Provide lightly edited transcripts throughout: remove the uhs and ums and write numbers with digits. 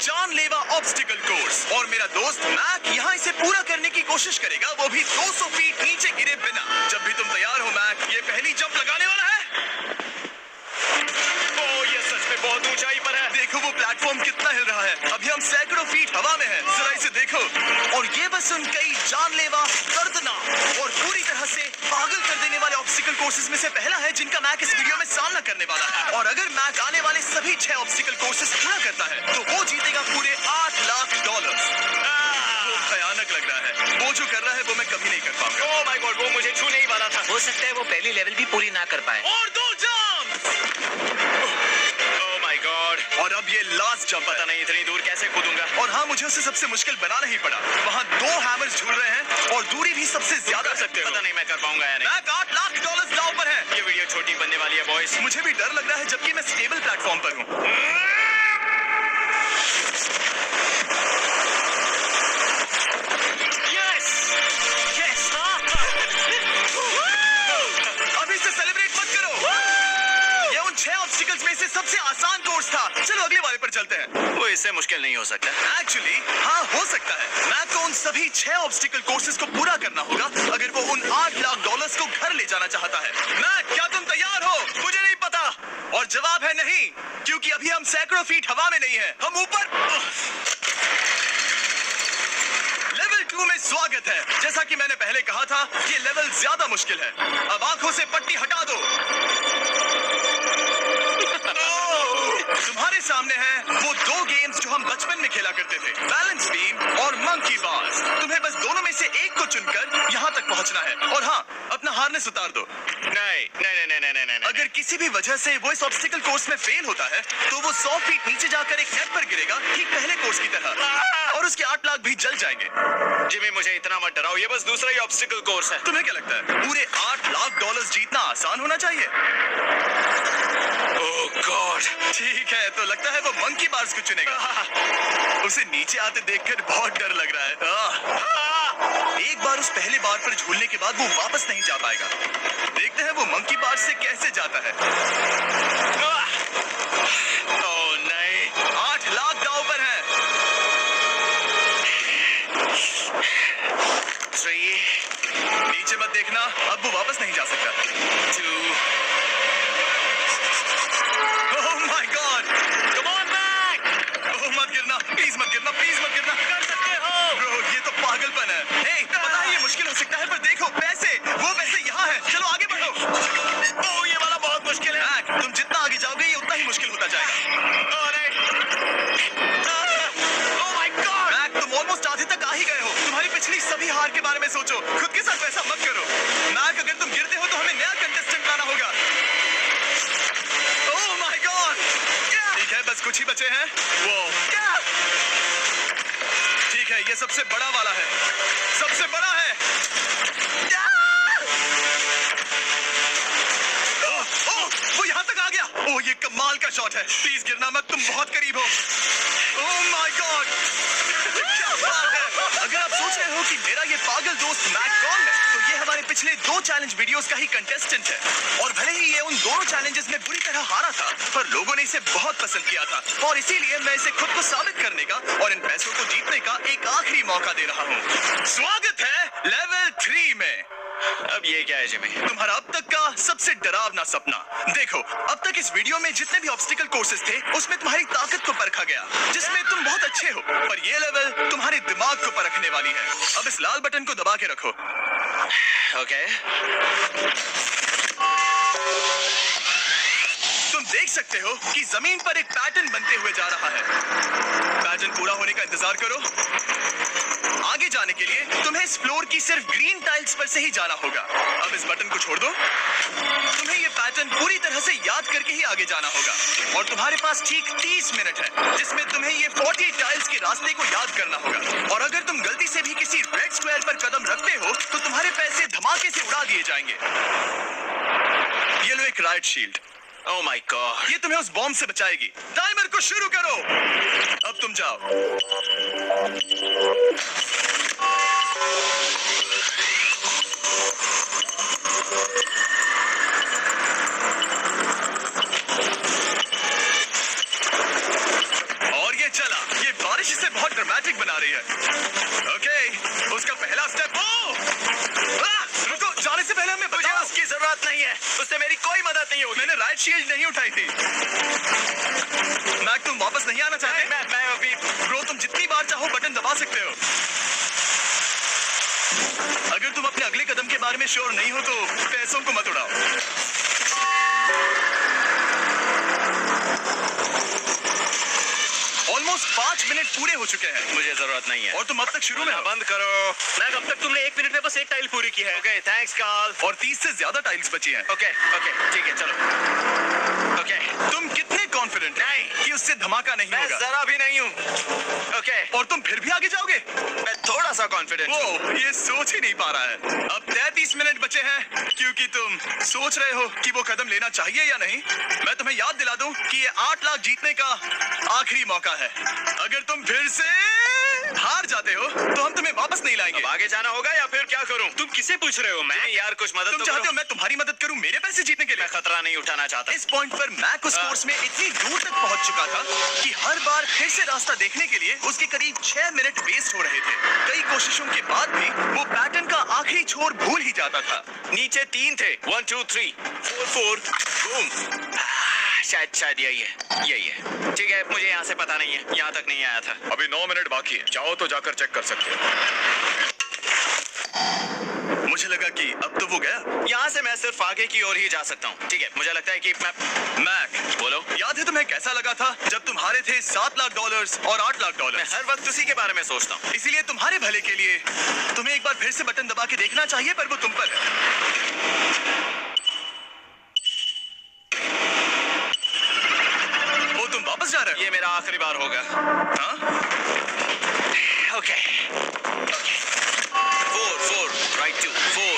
जानलेवा obstacle course और मेरा दोस्त मैक यहाँ इसे पूरा करने की कोशिश करेगा, वो भी 200 फीट नीचे गिरे बिना। जब भी तुम तैयार हो मैक, ये पहली जंप लगाने वाला है। ओह, ये सच में बहुत ऊंचाई पर है। देखो वो प्लेटफॉर्म कितना हिल रहा है। अभी हम सैकड़ों फीट हवा में हैं। जरा इसे देखो। और ये बस उन कई जानलेवा, दर्दनाक और पूरी तरह से पागल कर देने वाले ऑब्स्टिकल कोर्सेज में से पहला है जिनका मैक इस वीडियो में सामना करने वाला है। और अगर मैक आने वाले सभी 6 ऑब्स्टिकल कोर्सेज पूरा करता है तो वो जीतेगा पूरे $8 लाख। वो भयानक लग रहा है। वो जो कर रहा है वो मैं कभी नहीं कर पाऊंगा। ओह माय गॉड, वो मुझे छू नहीं वाला था। हो सकता है वो पहली लेवल भी पूरी ना कर पाए। और 2 जंप। और अब ये लास्ट जंप, पता नहीं इतनी दूर कैसे कूदूंगा। और हाँ, मुझे उसे सबसे मुश्किल बनाना ही पड़ा। वहाँ 2 हैमर्स झूल रहे हैं और दूरी भी सबसे ज्यादा सकते हो। पता नहीं मैं कर पाऊंगा या नहीं। मैक $8 लाख दांव पर है। ये वीडियो छोटी बनने वाली है बॉयज। मुझे भी डर लग रहा है जबकि मैं स्टेबल प्लेटफॉर्म पर हूँ। अभी से सेलिब्रेट मत करो। ये उन 6 ऑब्स्टिकल्स में से सबसे आसान कोर्स था। चलो अगले वाले पर चलते हैं। वो इससे मुश्किल नहीं हो सकता। एक्चुअली हाँ, हो सकता है। मैक को उन सभी 6 ऑब्स्टिकल कोर्सेज को पूरा करना होगा अगर वो उन $8 लाख को घर ले जाना चाहता है। मैक, क्या तुम तैयार हो? मुझे नहीं पता। और जवाब है नहीं, क्योंकि अभी हम सैकड़ों फीट हवा में नहीं है, हम ऊपर। लेवल 2 में स्वागत है। जैसा कि मैंने पहले कहा था, ये लेवल ज्यादा मुश्किल है। अब आंखों से पट्टी हटा दो। तुम्हारे सामने हैं वो 2 गेम्स जो हम बचपन में खेला करते थे, बैलेंस बीम और मंकी बार्स। तुम्हें बस दोनों में से एक को चुनकर यहाँ तक पहुँचना है। और हाँ, अपना हार्नेस उतार दो। नहीं। अगर किसी भी वजह से वो इस ऑब्स्टिकल कोर्स में फेल होता है तो वो 100 फीट नीचे जाकर एक नेट पर गिरेगा, ठीक पहले कोर्स की तरह, और उसके 8 लाख भी जल जाएंगे। जिमी, मुझे इतना मत डराओ, ये बस दूसरा ही ऑब्स्टिकल कोर्स है। तुम्हें क्या लगता है पूरे $8 लाख जीतना आसान होना चाहिए? ओह गॉड। ठीक है, तो लगता है वो मंकी बार्स को चुनेगा। उसे नीचे आते देखकर बहुत डर लग रहा है। एक बार उस पहले बार पर झूलने के बाद वो वापस नहीं जा पाएगा। देखते हैं वो मंकी बार्स से कैसे जाता है। ओह नहीं, 8 लाख दांव पर है। 3, नीचे मत देखना, अब वो वापस नहीं जा सकता। 2, oh my god, come on Mac. Oh मत गिरना, प्लीज मत गिरना, प्लीज मत गिरना। कर सकते हो। ब्रो, ये तो पागलपन है। हे, पता है ये मुश्किल हो सकता है, पर देखो पैसे, वो पैसे यहाँ है। चलो आगे बढ़ो। ओह, ये वाला बहुत मुश्किल है। मैक, तुम जितना आगे जाओगे ये उतना ही मुश्किल होता जाएगा। ओह माय गॉड। मैक, तुम ऑलमोस्ट आधे तक आ ही गए हो। तुम्हारी पिछली सभी हार के बारे में सोचो, खुद के साथ वैसा मत करो। मैक, अगर तुम गिरते हो तो हमें नया कंटेस्टेंट लाना होगा। ओह माय गॉड। ठीक है, बस कुछ ही बचे हैं। वो ठीक है, ये सबसे बड़ा वाला है, सबसे बड़ा है। वो यहाँ तक आ गया। ओह, ये कमाल का शॉट है। प्लीज गिरना मत, तुम बहुत करीब हो। ओह माय गॉड, क्या बात है। अगर आप सोच रहे हो कि मेरा ये पागल दोस्त मैक कौन है, तो ये हमारे पिछले 2 चैलेंज वीडियोस का ही कंटेस्टेंट है। और भले ही ये उन दोनों चैलेंजेस में बुरी तरह हारा था, पर लोगों ने इसे बहुत पसंद किया था। और इसीलिए मैं इसे खुद को साबित करने का और इन पैसों को जीतने का एक आखिरी मौका दे रहा हूँ। स्वागत है लेवल 3 में। अब ये क्या है जिमी? तुम्हारा अब तक का सबसे डरावना सपना। देखो, अब तक इस वीडियो में जितने भी ऑब्स्टिकल कोर्सेज थे उसमें तुम्हारी ताकत को परखा गया, जिसमें तुम बहुत अच्छे हो। पर ये लेवल तुम्हारे दिमाग को परखने वाली है। अब इस लाल बटन को दबा के रखो। ओके। तुम देख सकते हो कि जमीन पर एक पैटर्न बनते हुए जा रहा है। पैटर्न पूरा होने का इंतजार करो। आगे जाने के लिए तुम्हें इस फ्लोर की सिर्फ ग्रीन टाइल्स पर से ही जाना होगा। अब इस बटन को छोड़ दो। तुम्हें ये पैटर्न पूरी तरह से याद करके ही आगे जाना होगा। और तुम्हारे पास ठीक 30 मिनट है, जिसमें तुम्हें ये 40 टाइल्स के रास्ते को याद करना होगा। और अगर तुम गलती से भी किसी रेड स्क्वायर पर कदम रखते हो तो तुम्हारे पैसे धमाके से उड़ा दिए जाएंगे। ये लो एक right shield. Oh my God. ये तुम्हें उस बॉम्ब से बचाएगी। टाइमर को शुरू करो। अब तुम जाओ। और ये चला। ये आज इसे बहुत ड्रामेटिक बना रही है। ओके, उसका पहला स्टेप। रुको, जाने से पहले हमें मुझे बताओ। उसकी जरूरत नहीं है, उससे मेरी कोई मदद नहीं होगी। मैंने राइट शील्ड नहीं उठाई थी। मैक, तुम वापस नहीं आना चाहते? मैं अभी ब्रो, तुम जितनी बार चाहो बटन दबा सकते हो। अगर तुम अपने अगले कदम के बारे में श्योर नहीं हो तो पैसों को मत उड़ाओ। ऑलमोस्ट 5 मिनट पूरे हो चुके हैं मुझे जरूरत नहीं है। और तुम अब तक शुरू में हो। बंद करो। मैं अब तक तुमने 1 मिनट में बस एक टाइल पूरी की है। Okay, thanks Karl. और 30 से ज्यादा टाइल्स बची हैं। ओके, ठीक है, चलो। ओके, तुम कितने कॉन्फिडेंट नहीं। कि उससे धमाका नहीं मैं होगा? जरा भी नहीं हूँ। ओके, और तुम फिर भी आगे जाओगे? मैं थोड़ा सा कॉन्फिडेंट हूँ। वो ये सोच ही नहीं पा रहा है। अब 33 मिनट बचे हैं क्योंकि तुम सोच रहे हो कि वो कदम लेना चाहिए या नहीं। मैं तुम्हें याद दिला दूं कि ये 8 लाख जीतने का आखिरी मौका है। अगर तुम फिर से हार जाते हो तो हम तुम्हें वापस नहीं लाएंगे। अब आगे जाना होगा या फिर क्या करूँ? तुम किसे पूछ रहे हो? मैं नहीं यार, कुछ मदद तुम तो चाहते करो। हो मैं तुम्हारी मदद करूं मेरे पैसे जीतने के लिए? मैं खतरा नहीं उठाना चाहता। इस पॉइंट पर मैक उस कोर्स में इतनी दूर तक पहुंच चुका था कि हर बार फिर से रास्ता देखने के लिए उसके करीब 6 मिनट वेस्ट हो रहे थे। कई कोशिशों के बाद भी वो पैटर्न का आखिरी छोर भूल ही जाता था। नीचे 3 थे। 1 2 3 4 4 बूम। शायद यही है। ठीक है, मुझे यहाँ से पता नहीं है, यहाँ तक नहीं आया था। अभी 9 मिनट बाकी है, चाहो तो जाकर चेक कर सकते हो। मुझे लगा कि अब तो वो गया। यहाँ से मैं सिर्फ आगे की ओर ही जा सकता हूँ। ठीक है, मुझे लगता है कि मैं मैक, बोलो। याद है तुम्हें कैसा लगा था जब तुम हारे थे $7 लाख और $8 लाख? मैं हर वक्त उसी के बारे में सोचता हूँ। इसीलिए तुम्हारे भले के लिए तुम्हें एक बार फिर से बटन दबा के देखना चाहिए, पर वो तुम पर है। वो तुम वापस जा रहे हो? ये मेरा आखिरी बार होगा। हाँ? Okay, 4 right 2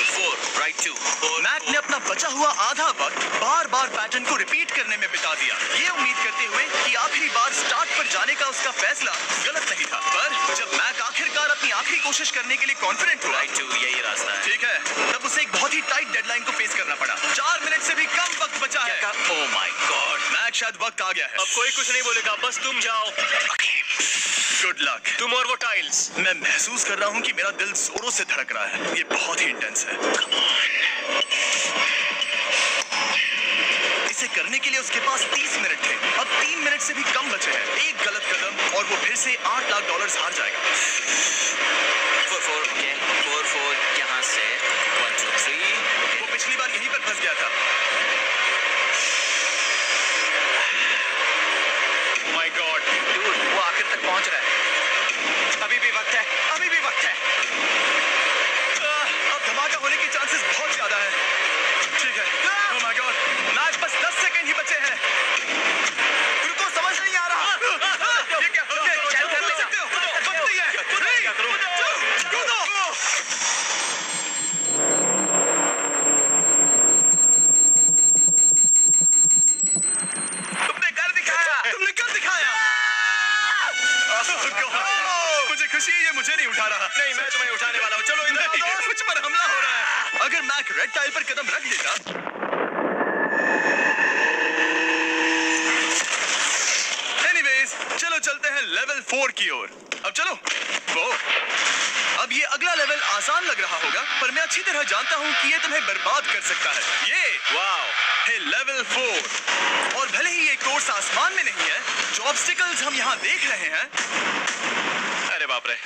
4 right 2 4। मैक ने अपना बचा हुआ आधा वक्त बार बार पैटर्न को रिपीट करने में बिता दिया, ये उम्मीद करते हुए कि आखिरी बार स्टार्ट पर जाने का उसका फैसला गलत नहीं था। पर जब मैक आखिरकार अपनी आखिरी कोशिश करने के लिए कॉन्फिडेंट हुआ, राइट 2 यही रास्ता है। ठीक है, तब उसे एक बहुत ही टाइट डेडलाइन को फेस करना पड़ा। 4 मिनट से भी कम वक्त बचा है। ओह माय गॉड, मैक, शायद वक्त आ गया है। अब कोई कुछ नहीं बोलेगा, बस तुम जाओ। Good luck. तुम और वो टाइल्स। मैं महसूस कर रहा हूँ कि मेरा दिल जोरों से धड़क रहा है। ये बहुत ही इंटेंस है। इसे करने के लिए उसके पास 30 मिनट थे। अब 3 मिनट से भी कम बचे हैं। एक गलत कदम और वो फिर से $8 लाख हार जाएगा। 4 ओके, 4 यहाँ से 1 2 3। वो पिछली बार यहीं पर फंस गया था। माय गॉड, डूड, वो आखिर तक पहुंच रहा है। अभी भी वक्त है। अब धमाका होने के चांसेस बहुत ज्यादा है। ठीक है। ओह माय गॉड, मैच बस 10 सेकंड ही बचे हैं। रुको, समझ नहीं आ रहा। ये क्या? ओके, चल कर सकते हो। वक्त नहीं है। क्या करूं? कूदो। तुमने कर दिखाया। तुमने कर दिखाया। मुझे खुशी है ये मुझे नहीं उठा रहा। नहीं, मैं तुम्हें उठाने वाला हूँ। चलो इधर नहीं, आओ दोस्त। मुझ पर हमला हो रहा है। अगर मैक रेड टाइल पर कदम रख देता। एनीवेज, चलो चलते हैं लेवल 4 की ओर। अब चलो। वो अब ये अगला लेवल आसान लग रहा होगा, पर मैं अच्छी तरह जानता हूँ कि ये तुम्हें बर्बाद कर सकता है। ये वाओ, है लेवल 4। और भले ही ये कोर्स आसमान में नहीं है, जो ऑब्स्टिकल्स हम यहाँ देख रहे हैं, अरे बाप रे।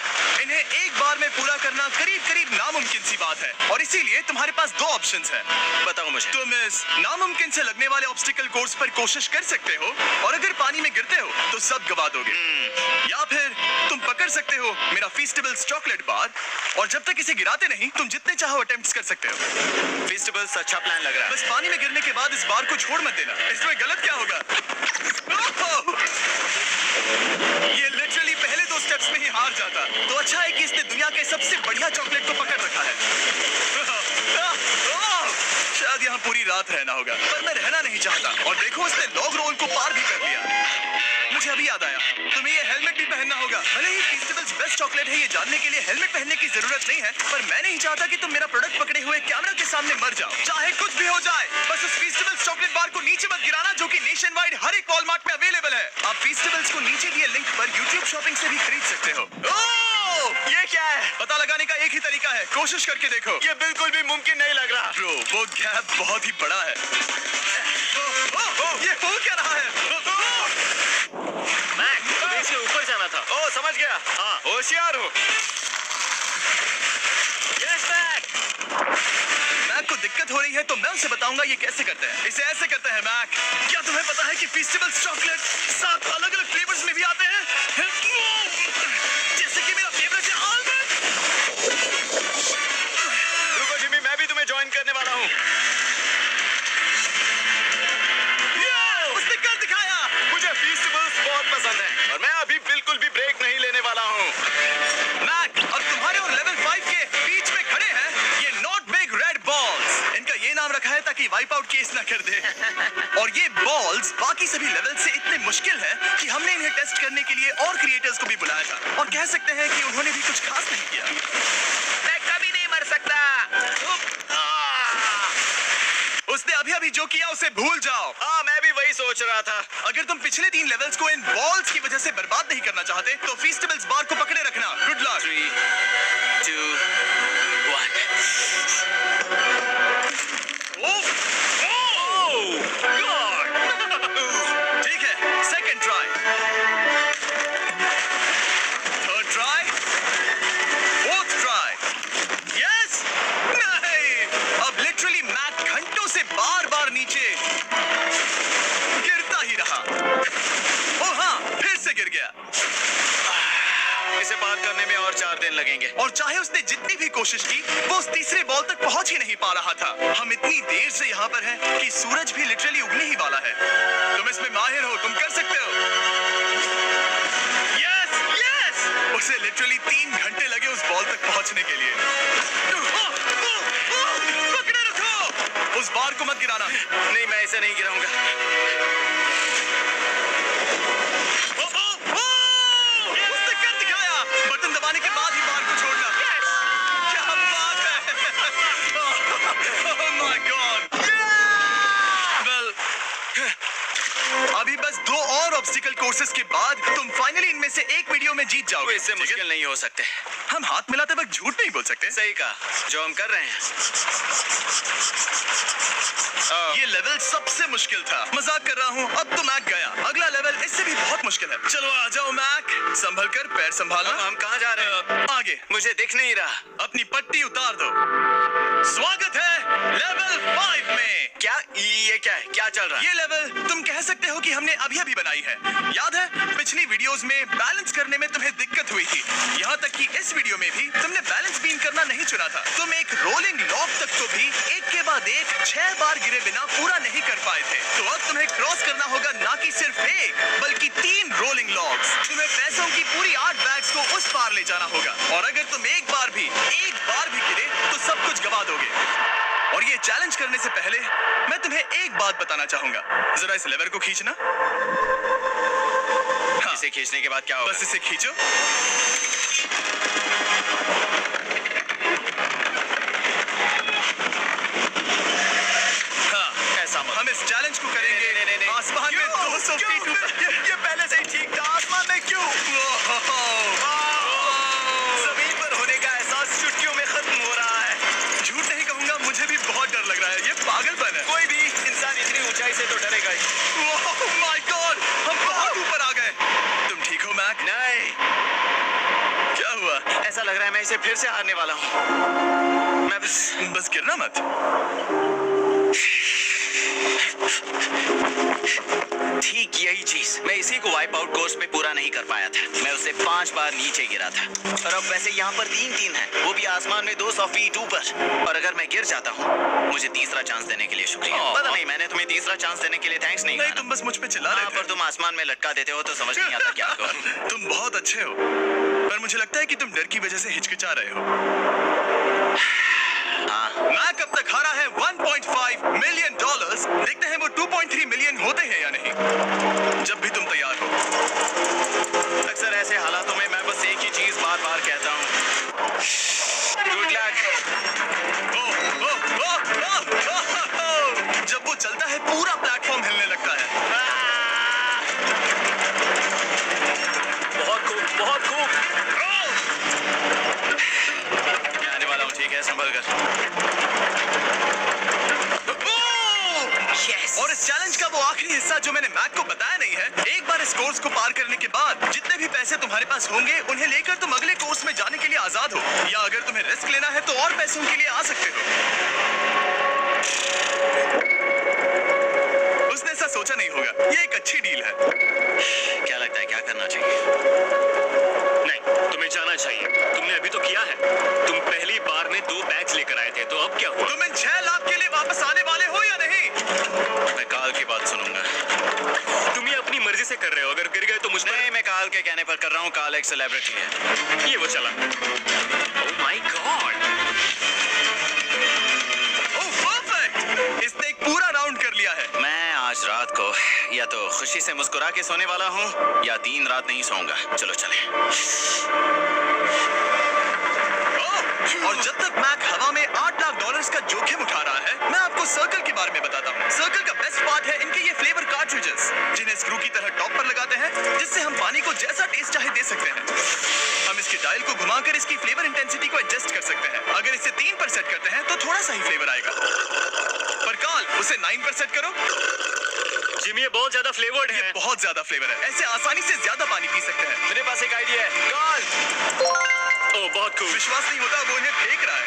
इन्हें एक बार में पूरा करना करीब करीब नामुमकिन सी बात है। और इसीलिए तुम्हारे पास 2 ऑप्शंस हैं। बताओ मुझे। तुम इस नामुमकिन से लगने वाले ऑब्स्टिकल कोर्स पर कोशिश कर सकते हो, और अगर पानी में गिरते हो तो सब गवा दोगे। या फिर तुम पकड़ सकते हो मेरा फीस्टेबल्स चॉकलेट बार, और जब तक इसे गिराते नहीं तुम जितने चाहो अटेम्प्ट्स कर सकते हो। फेस्टिवल्स अच्छा प्लान लग रहा है। बस पानी में गिरने के बाद इस बार को छोड़ मत देना। इसमें गलत क्या होगा? ये लिटरली पहले 2 स्टेप्स में ही हार जाता। तो अच्छा है कि इसने दुनिया के सबसे बढ़िया चॉकलेट को पकड़ रखा है। शायद यहाँ पूरी रात रहना होगा, पर मैं रहना नहीं चाहता। और देखो, इसने लॉग रोल को पार भी कर लिया। मुझे अभी याद आया, तुम्हें ये हेलमेट भी पहनना होगा। भले ही फेस्टिवल्स बेस्ट चॉकलेट है ये जानने के लिए हेलमेट पहनने की जरूरत नहीं है, पर मैं नहीं चाहता कि तुम मेरा प्रोडक्ट पकड़े हुए कैमरा के सामने मर जाओ। चाहे कुछ भी हो जाए, बस उस फेस्टिवल्स चॉकलेट बार को नीचे मत गिराना, जो कि नेशन वाइड हर एक वॉलमार्ट में अवेलेबल है। आप फेस्टिवल्स को नीचे दिए लिंक पर YouTube ग्रुप शॉपिंग से भी खरीद सकते हो। ओह! ये क्या है? पता लगाने का एक ही तरीका है, कोशिश करके देखो। ये बिल्कुल भी मुमकिन नहीं लग रहा। ब्रो, वो गैप बहुत ही बड़ा है। ये हो क्या रहा है? मैक, तुम्हें इससे ऊपर जाना था। ओ समझ गया। हाँ होशियार हो। Yes Mac. मैक को दिक्कत हो रही है तो मैं उसे बताऊंगा ये कैसे करते हैं। इसे ऐसे करते हैं मैक। क्या तुम्हें पता है कि फेस्टिवल्स चॉकलेट 7 अलग-अलग फ्लेवर्स में भी आते हैं? जैसे कि मेरा फेवरेट है आलमंड। रुको जिमी, मैं भी तुम्हें ज्वाइन करने वाला हूँ। उसने कर दिखाया। मुझे फेस्टिवल्स बहुत पसंद हैं और मैं अभी बिल्कुल भी ब्रेक नहीं लेने वाला हूँ। मैक, अब तुम्हारे और लेवल 5 के बीच में खड़े हैं ये नॉट बिग रेड बॉल्स। इनका ये नाम रखा है ताकि वाइप आउट केस ना कर दे। और ये बॉल्स बाकी सभी लेवल से इतने मुश्किल हैं कि हमने इन्हें टेस्ट करने के लिए और क्रिएटर्स को भी बुलाया था और कह सकते हैं कि उन्होंने भी कुछ खास नहीं किया। मैं कभी नहीं मर सकता। उसने अभी जो किया उसे भूल जाओ। हाँ मैं भी वही सोच रहा था। अगर तुम पिछले 3 लेवल्स को इन बॉल्स की वजह से बर्बाद नहीं करना चाहते तो फेस्टिवल्स बार को पकड़े रखना। Good luck. 3, 2, 1। ठीक है, second try, third try, fourth try. Yes! नहीं! अब लिटरली मैक घंटों से बार-बार नीचे गिरता ही रहा। ओह हाँ, फिर से गिर गया। इसे पार करने में और 4 दिन लगेंगे। और चाहे उसने जितनी भी कोशिश की वो उस तीसरे बॉल तक पहुंच ही नहीं पा रहा था। हम इतनी देर से यहाँ पर हैं कि सूरज भी लिटरली उगने ही वाला है। तुम इसमें माहिर हो, तुम कर सकते हो। यस! यस! उसे लिटरली 3 घंटे लगे उस बॉल तक पहुंचने के लिए। पकड़े रखो! उस बार को मत गिराना। नहीं मैं इसे नहीं गिराऊंगा। उसने कर दिखाया। बटन दबाने के बाद ही बार को छोड़ना। क्या बात है! Oh my God! Well, अभी बस 2 और ऑब्स्टिकल कोर्सेस के बाद तुम फाइनली इनमें से एक वीडियो में जीत जाओगे। इससे मुश्किल नहीं हो सकते। हम हाथ मिलाते वक्त झूठ नहीं बोल सकते। सही कहा, जो हम कर रहे हैं। ये लेवल सबसे मुश्किल था। मजाक कर रहा हूँ। अब तो मैक गया। अगला लेवल इससे भी बहुत मुश्किल है। चलो आ जाओ मैक। संभल कर, पैर संभालना। हम कहाँ जा रहे हैं? आगे। मुझे दिख नहीं रहा। अपनी पट्टी उतार दो। स्वागत है लेवल 5 में। क्या ये क्या है? क्या चल रहा है? ये लेवल तुम कह सकते हो कि हमने अभी बनाई है। याद है पिछली वीडियोस में बैलेंस करने में तुम्हें दिक्कत हुई थी। यहाँ तक कि इस वीडियो में भी तुमने बैलेंस बीम करना नहीं चुना था। तुम एक रोलिंग लॉक तक को भी एक के बाद एक 6 बार गिरे बिना पूरा नहीं कर पाए थे। तो अब तुम्हें क्रॉस करना होगा ना कि सिर्फ एक बल्कि 3 रोलिंग लॉक्स। तुम्हें पैसों की पूरी 8 बैग्स को उस पार ले जाना होगा और अगर तुम एक बार भी गिरे तो सब कुछ गवा दोगे। और ये चैलेंज करने से पहले मैं तुम्हें एक बात बताना चाहूंगा। जरा इस लेवर को खींचना। हाँ, इसे खींचने के बाद क्या होगा? बस इसे खींचो। हाँ, ऐसा मत। हम इस चैलेंज को करेंगे नहीं। आसमान में 200 फीट ऊपर। ये पहले से ही ठीक था। आसमान में क्यों? जमीन पर होने का एहसास चुटकियों में खत्म हो रहा है। झूठ नहीं कहूंगा, मुझे भी बहुत डर लग रहा है। ये पागलपन है। कोई भी इंसान इतनी ऊंचाई से तो डरेगा ही। ओह माय गॉड, हम बहुत ऊपर आ गए। तुम ठीक हो मैक? नहीं, क्या हुआ? ऐसा लग रहा है मैं इसे फिर से हारने वाला हूँ। मैं बस गिरना मत। ठीक यही चीज मैं इसी को वाइप आउट कोर्स में पूरा नहीं कर पाया था। मैं उसे 5 बार नीचे गिरा था और अब वैसे यहाँ पर 3 टीम है, वो भी आसमान में 200 फीट ऊपर। और अगर मैं गिर जाता हूँ, मुझे तीसरा चांस देने के लिए शुक्रिया। पता नहीं मैंने तुम्हें तीसरा चांस देने के लिए थैंक्स नहीं नहीं, कहा। तुम बस मुझ पे चिल्ला रहे थे। पर तुम आसमान में लटका देते हो तो समझ नहीं आता क्या करूं। तुम बहुत अच्छे हो, पर मुझे लगता है कि तुम डर की वजह से हिचकिचा रहे हो। मैक अब तक हारा है $1.5 मिलियन। देखते हैं वो 2.3 मिलियन होते हैं या नहीं। जब भी तुम तैयार हो। अक्सर ऐसे हालातों में मैं बस एक ही चीज बार बार कहता हूँ, गुड लक। जब वो चलता है पूरा प्लेटफॉर्म हिलने लगता है। बहुत खूब जो मैंने मैक को बताया नहीं है, एक बार इस कोर्स को पार करने के बाद जितने भी पैसे तुम्हारे पास होंगे उन्हें लेकर तुम अगले कोर्स में जाने के लिए आजाद हो, या अगर तुम्हें रिस्क लेना है तो और पैसों के लिए आ सकते हो। उसने ऐसा सोचा नहीं होगा, ये एक अच्छी डील है। क्या लगता है क्या करना चाहिए? नहीं, तुम्हें जाना चाहिए। तुमने अभी तो किया है। तुम पहली बार में 2 बैग्स लेकर आए थे, तो अब क्या हुआ? तुम इन 6 लाख के लिए वापस आने वाले हो या नहीं? मैं काल की बात सुनूंगा। तुम ये अपनी मर्जी से कर रहे हो। अगर गिर गए तो मुझ पर नहीं, मैं काल के कहने पर कर रहा हूँ। काल एक सेलिब्रिटी है। ये वो चला। ओह माय गॉड, ओह परफेक्ट, इसने एक पूरा राउंड कर लिया है। मैं आज रात को या तो खुशी से मुस्कुरा के सोने वाला हूँ या 3 रात नहीं सोऊंगा। चलो चले। और जब तक मैक हवा में $8 लाख का जोखिम उठा रहा है, मैं आपको सर्कल के बारे में बताता हूँ। सर्कल का बेस्ट पार्ट है इनके ये फ्लेवर कार्ट्रिजेस, जिन्हें स्क्रू की तरह टॉप पर लगाते हैं, जिससे हम पानी को जैसा टेस्ट चाहे दे सकते हैं। हम इसकी डायल को घुमाकर इसकी फ्लेवर इंटेंसिटी को एडजस्ट कर सकते हैं। अगर इसे 3 पर सेट करते हैं तो थोड़ा सा ही फ्लेवर आएगा, पर काल उसे 9 पर सेट करो। जिम ये बहुत ज्यादा फ्लेवर्ड है। बहुत ज्यादा फ्लेवर है, ऐसे आसानी से ज्यादा पानी पी सकते हैं। मेरे पास एक आइडिया है। काल, ओह बहुत कूल। विश्वास नहीं होता, वो इन्हें फेंक रहा है।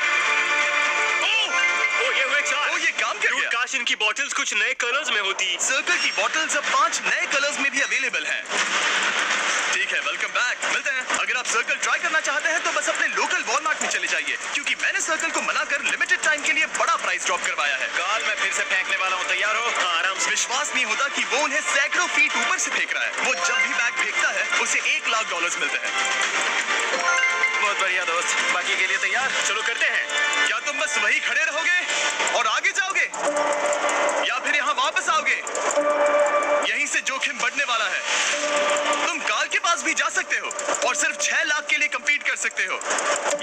ओह ये हुए 4। ओ, ये काम कर गया। काश इनकी बॉटल्स कुछ नए कलर्स में होती। सर्कल की बॉटल्स अब 5 नए कलर्स में भी अवेलेबल हैं। ठीक है, वेलकम बैक। मिलते हैं। अगर आप सर्कल ट्राई करना चाहते हैं तो बस अपने लोकल वॉलमार्ट में चले जाइए, क्योंकि मैंने सर्कल को मना कर लिमिटेड टाइम के लिए बड़ा प्राइस ड्रॉप करवाया है। काल मैं फिर से फेंकने वाला हूँ। तैयार हो? हाँ, आराम से। विश्वास नहीं होता कि वो उन्हें सैकड़ों फीट ऊपर से फेंक रहा है। वो जब भी बैग फेंकता है उसे $1 लाख मिलते हैं। बहुत बढ़िया दोस्त। बाकी के लिए तैयार? चलो करते हैं। क्या तुम बस वही खड़े रहोगे और आगे जाओगे, या फिर यहाँ वापस आओगे? यहीं से जोखिम बढ़ने वाला है। तुम काल के पास भी जा सकते हो और सिर्फ 6 लाख के लिए compete कर सकते हो,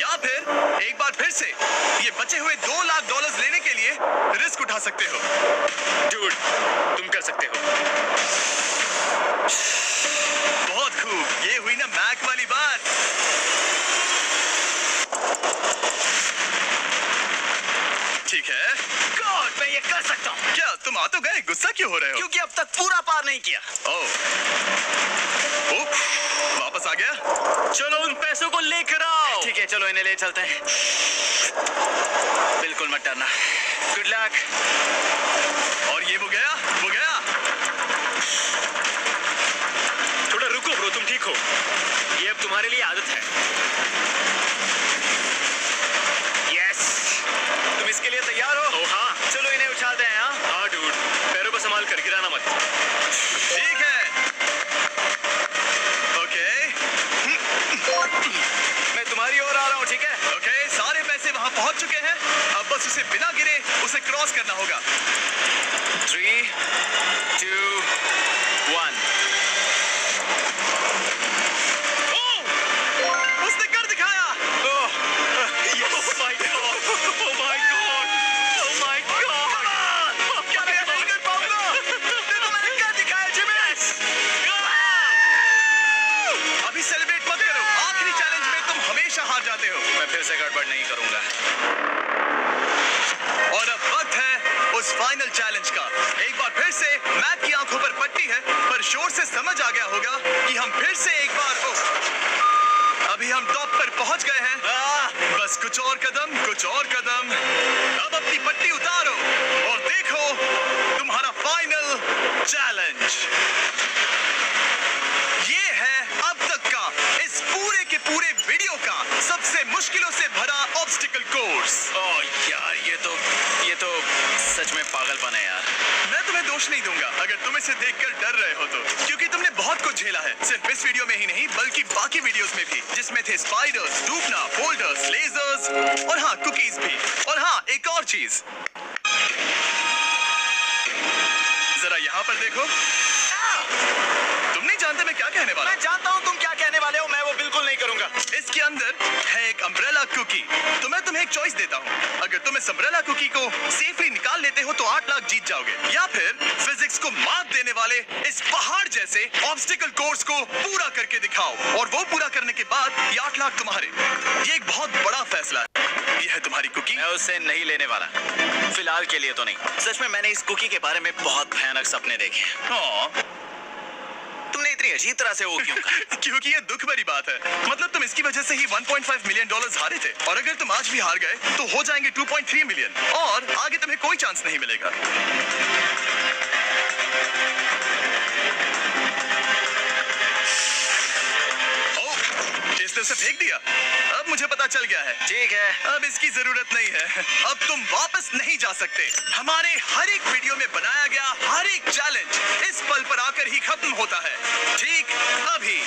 या फिर एक बार फिर से ये बचे हुए $2 लाख लेने के लिए रिस्क उठा सकते हो। डूड, तुम कर सकते हो। बहुत खूब, ये हुई ना मैक वाली बात। ठीक है, गॉड, मैं ये कर सकता हूँ। क्या तुम आ तो गए, गुस्सा क्यों हो रहे हो? क्योंकि अब तक पूरा पार नहीं किया। ओह, वापस आ गया। चलो उन पैसों को लेकर आओ। ठीक है, चलो इन्हें ले चलते हैं। बिल्कुल मत डरना। Good luck. और ये वो गया, वो गया। थोड़ा रुको ब्रो, तुम ठीक हो। ये अब तुम्हारे लिए आदत है। यस, तुम इसके लिए तैयार हो? ओह हाँ। चलो इन्हें उछालते हैं। हाँ, हाँ डूड, पैरों को संभाल कर, गिराना मत। ठीक है, ओके। मैं तुम्हारी ओर आ रहा हूँ। ठीक है? ओके, सारे पैसे वहां पहुंच चुके हैं। अब बस उसे बिना गिरे उसे क्रॉस करना होगा। 3, 2, 1। उसने कर दिखाया। Oh my God! Oh my God! Oh my God! क्या मैं नहीं कर पाऊंगा? देखो, मैंने कर दिखाया जिमी। अभी सेलिब्रेट मत करो, आखिरी चैलेंज में तुम हमेशा हार जाते हो। मैं फिर से गड़बड़ नहीं करूंगा। और अब वक्त है उस फाइनल चैलेंज का। एक बार फिर से मैक की आंखों पर पट्टी है, पर शोर से समझ आ गया होगा कि हम फिर से एक बार अभी हम टॉप पर पहुंच गए हैं। बस कुछ और कदम, कुछ और कदम। अब अपनी पट्टी उतारो और देखो तुम्हारा फाइनल चैलेंज। ये है अब तक का इस पूरे के पूरे वीडियो का सबसे मुश्किलों से भरा ऑब्स्टिकल कोर्स। ओह यार, ये तो सच में पागलपन है यार। मैं तुम्हें दोष नहीं दूंगा अगर तुम इसे देखकर डर रहे हो तो, क्योंकि तुमने बहुत कुछ झेला है, सिर्फ इस वीडियो में ही नहीं बल्कि बाकी वीडियोस में भी, जिसमें थे स्पाइडर्स, डूबना, फोल्डर्स, लेजर्स और हाँ कुकीज भी। और हाँ, एक और चीज, जरा यहाँ पर देखो। तुम नहीं जानते मैं क्या कहने वाला मैं जानता हूँ तुम क्या कहने वाले हो। मैं वो बिल्कुल नहीं करूंगा। इसके अंदर है एक अम्ब्रेला कुकी। तो मैं तुम्हें एक चॉइस देता हूँ, अगर तुम इस अम्ब्रेला कुकी को सेफली निकाल लेते हो तो 8 लाख जीत जाओगे, या फिर फिजिक्स को मात देने वाले इस पहाड़ जैसे ऑब्स्टिकल कोर्स को पूरा करके दिखाओ और वो पूरा करने के बाद ये 8 लाख तुम्हारे। ये एक बहुत बड़ा फैसला है। ये है तुम्हारी कुकी। मैं उससे नहीं लेने वाला, फिलहाल के लिए तो नहीं। सच में मैंने इस कुकी के बारे में बहुत भयानक सपने देखे हैं। हाँ, तुमने इतनी अजीब तरह से वो क्यों कहा? क्योंकि ये दुख भरी बात है। मतलब तुम इसकी वजह से ही $1.5 मिलियन हारे थे, और अगर तुम आज भी हार गए तो हो जाएंगे 2.3 मिलियन, और आगे तुम्हें कोई चांस नहीं मिलेगा। इसने उसे फेंक दिया। अब मुझे पता चल गया है। ठीक है, अब इसकी जरूरत नहीं है। अब तुम वापस नहीं जा सकते। हमारे हर एक वीडियो में बनाया गया हर एक चैलेंज इस पल पर आकर ही खत्म होता है। ठीक अभी।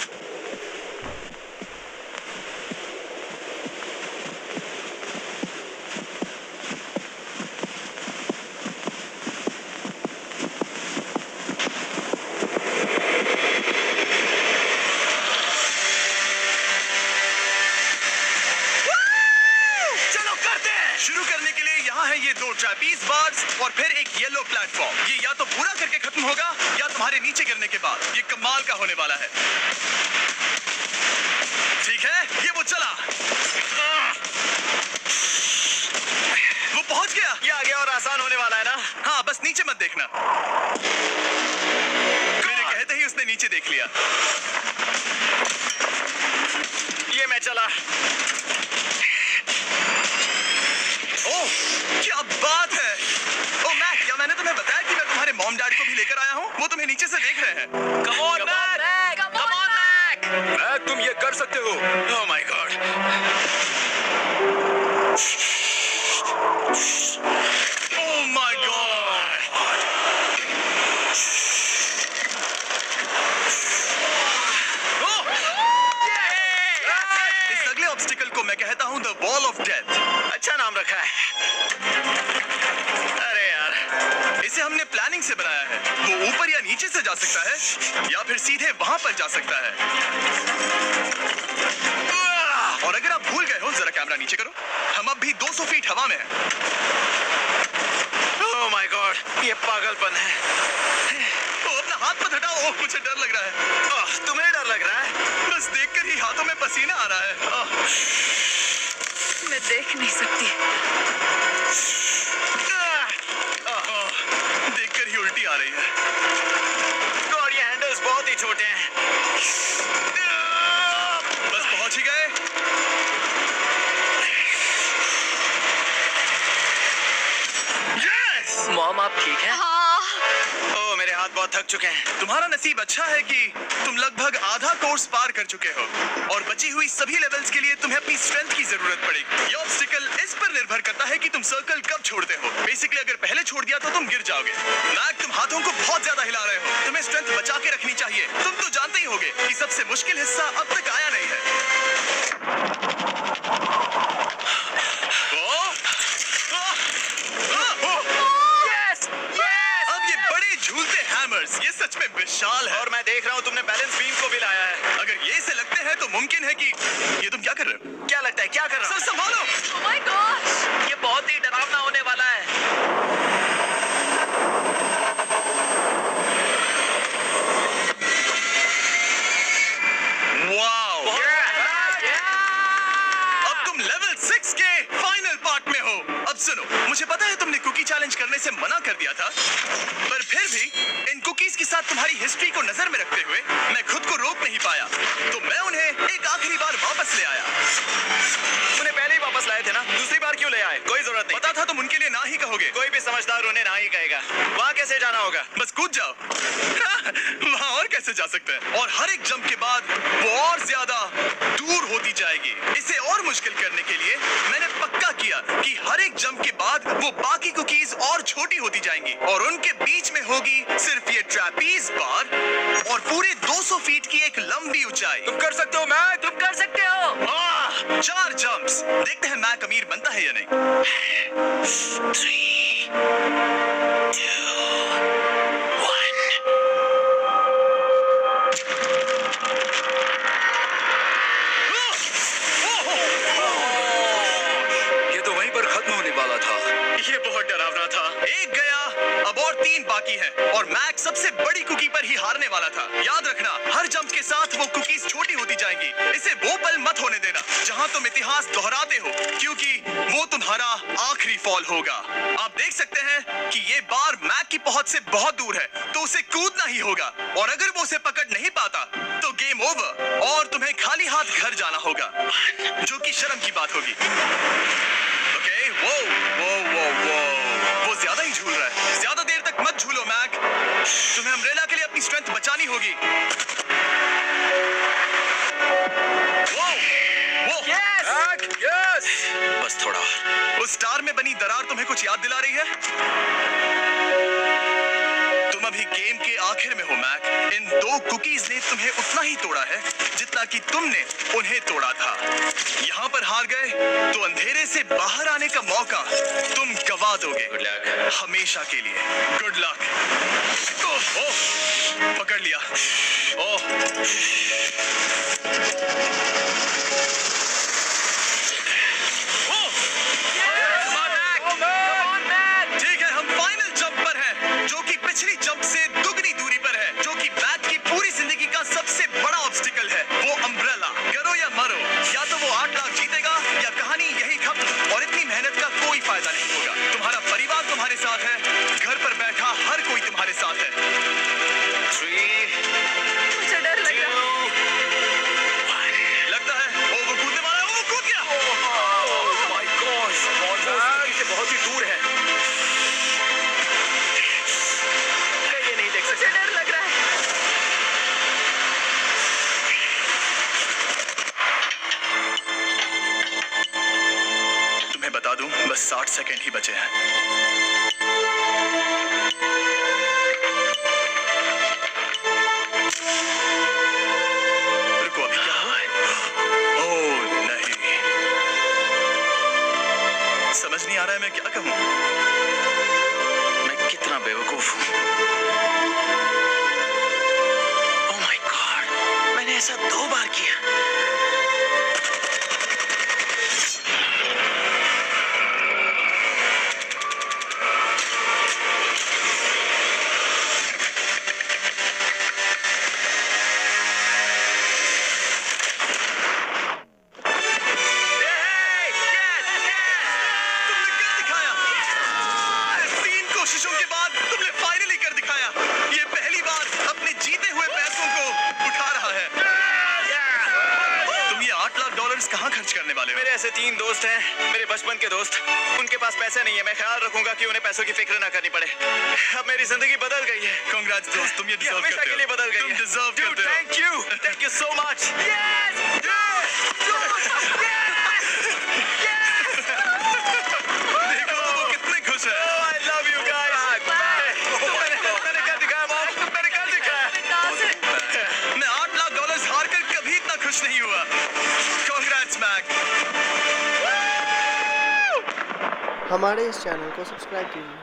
शुरू करने के लिए यहाँ है ये 2 ट्रैपीज बार्स और फिर एक येलो प्लेटफॉर्म। ये या तो पूरा करके खत्म होगा या तुम्हारे नीचे गिरने के बाद। ये कमाल का होने वाला है। ठीक है, ये वो चला, वो पहुंच गया। ये आगे और आसान होने वाला है ना? हाँ, बस नीचे मत देखना। मेरे कहते ही उसने नीचे देख लिया। ये मैं चला। ओह, क्या बात है। ओह मैक, क्या मैंने तुम्हें बताया कि मैं तुम्हारे मॉम डैड को भी लेकर आया हूँ? वो तुम्हें नीचे से देख रहे हैं। Come on, Mac! Come on, Mac! Mac, तुम ये कर सकते हो। Oh my God! Oh my God! इस अगले ऑब्स्टिकल को मैं कहता हूँ द वॉल ऑफ डेथ। अच्छा नाम रखा है। अरे यार, इसे हमने प्लानिंग से बनाया है। वो ऊपर या नीचे से जा सकता है या फिर सीधे वहां पर जा सकता है। और अगर आप भूल गए हो, जरा कैमरा नीचे करो। हम अब भी 200 फीट हवा में हैं। oh my God! ये पागलपन है। तो अपना हाथ मत हटाओ, मुझे डर लग रहा है। तुम्हें डर लग रहा है? बस देखकर ही हाथों में पसीना आ रहा है। मैं देख नहीं सकती। देखकर ही उल्टी आ रही है। God, ये हैंडल्स बहुत ही छोटे हैं। बस पहुंच ही गए। यस! मॉम, आप ठीक हैं? हाँ, ओह, मेरे हाथ बहुत थक चुके हैं। तुम्हारा नसीब अच्छा है कि तुम लगभग आधा कोर्स पार कर चुके हो, और बची हुई सभी लेवल्स के लिए तुम्हें अपनी स्ट्रेंथ की जरूरत पड़ेगी। ये ऑब्स्टिकल इस पर निर्भर करता है कि तुम सर्कल कब छोड़ते हो। बेसिकली अगर पहले छोड़ दिया तो तुम गिर जाओगे। मैक, तुम हाथों को बहुत ज्यादा हिला रहे हो। तुम्हें स्ट्रेंथ बचा के रखनी चाहिए। तुम तो जानते ही होगे कि सबसे मुश्किल हिस्सा अब तक आया नहीं है। अब ये बड़े झूलते हैमर्स, ये सच में विशाल है। और मैं देख रहा हूँ तुमने बैलेंस बीम को भी लाया है। अगर ये इसे लगते हैं तो मुमकिन है कि ये तुम क्या कर रहे हो? क्या लगता है, क्या कर रहा सर संभालो। oh my gosh! ये बहुत ही डरावना होने वाला है। वाओ! अब तुम लेवल 6 के फाइनल पार्ट में हो। अब सुनो, मुझे पता है तुमने कुकी चैलेंज करने से मना कर दिया था, पर फिर भी इन कुकीज के साथ तुम्हारी हिस्ट्री को नजर में रखते हुए मैं खुद को रोक नहीं पाया, तो मैं उन्हें एक आखिरी बार वापस ले आया। उन्हें पहले ही वापस लाए थे ना, दूसरी बार क्यों ले आए? कोई जरूरत नहीं। पता था तुम उनके लिए ना ही कहोगे। कोई भी समझदार उन्हें ना ही कहेगा। वहाँ कैसे जाना होगा? बस कूद जाओ। वहाँ और कैसे जा सकते हैं? और हर एक जंप के बाद वो और ज्यादा दूर होती जाएगी। इसे और मुश्किल करने के लिए मैंने पक्का किया कि हर एक जंप के बाद वो बाकी कुकीज और छोटी होती जाएंगी, और उनके बीच में होगी सिर्फ ये ट्रैपीज बार और पूरे 200 फीट की एक लंबी ऊंचाई। तुम कर सकते हो मैक, तुम कर सकते हो। 4 जंप्स। देखते हैं मैक अमीर बनता है या नहीं। 3, 2, 1। ये तो वहीं पर खत्म होने वाला था। ये बहुत डरावना था। एक गया, अब और 3 बाकी हैं, और मैक सबसे बड़ी कुकी पर ही हारने वाला था। याद रखना, हर जंप के साथ वो कुकीज छोटी होती जाएगी। जाएंगी। इसे वो पल मत होने देना जहां तुम इतिहास दोहराते हो, क्योंकि वो तुम्हारा आखिरी फॉल होगा। आप देख सकते हैं कि ये बार मैक की पहुंच से बहुत दूर है, तो उसे कूदना ही होगा, और अगर वो उसे पकड़ नहीं पाता तो गेम ओवर और तुम्हें खाली हाथ घर जाना होगा, जो कि शर्म की बात होगी। ओके, वो ज्यादा ही झूल रहा है। ज्यादा देर तक मत झूलो मैक, तुम्हें अम्ब्रेला के लिए अपनी स्ट्रेंथ बचानी होगी। बस थोड़ा और। उस स्टार में बनी दरार तुम्हें कुछ याद दिला रही है? तुम अभी गेम के आखिर में हो मैक। इन 2 कुकीज ने तुम्हें उतना ही तोड़ा है जितना कि तुमने उन्हें तोड़ा था। यहाँ पर हार गए तो अंधेरे से बाहर आने का मौका तुम गवा दोगे। Good luck. हमेशा के लिए गुड लक। ओह, पकड़ लिया। ओह, ठीक है, हम फाइनल जंप पर हैं, जो कि पिछली जंप से दुगनी दूरी पर है, जो कि मैक की पूरी जिंदगी का सबसे बड़ा ऑब्स्टिकल है। वो अम्ब्रेला। करो या मरो, या तो वो 8 लाख जीतेगा या कहानी यही खत्म, और इतनी मेहनत का कोई फायदा नहीं होगा। तुम्हारा परिवार तुम्हारे साथ है, घर पर बैठा हर कोई तुम्हारे साथ है। 3, मुझे डर लग रहा है। 2, 1। लगता है वो कूदने वाला है। वो कूद गया। माय गॉड, से बहुत ही दूर है। ये नहीं देख मुझे डर लग रहा है। तुम्हें बता दूं, बस 60 सेकंड ही बचे हैं। रुको, अभी क्या हुआ? ओह नहीं, समझ नहीं आ रहा है मैं क्या कहूं। मैं कितना बेवकूफ हूँ। ओह माय गॉड, मैंने ऐसा 2 बार किया। तुमने कर दिखाया। 3 कोशिशों के बाद तुमने फाइनली कर दिखाया। ये पहली बार अपने जीते हुए पैसों को उठा रहा है। तुम ये $8 लाख कहाँ खर्च करने वाले हो? मेरे ऐसे 3 दोस्त हैं, मेरे बचपन के दोस्त। उनके पास पैसे नहीं है। मैं ख्याल रखूंगा कि उन्हें पैसों की फिक्र ना करनी पड़े। अब मेरी जिंदगी बदल गई है। कांग्रेट्स दोस्त, तुम ये डिजर्व हमेशा करते के हो। लिए बदल गई तुम है। डिजर्व करते हो। Thank you so much. देखो वो कितने खुश है। I love you guys. मैंने कर दिखाया मॉम, मैंने कर दिखाया। मैं $8 लाख हार कर कभी इतना खुश नहीं हुआ। Congrats Mac. हमारे इस चैनल को सब्सक्राइब कीजिए।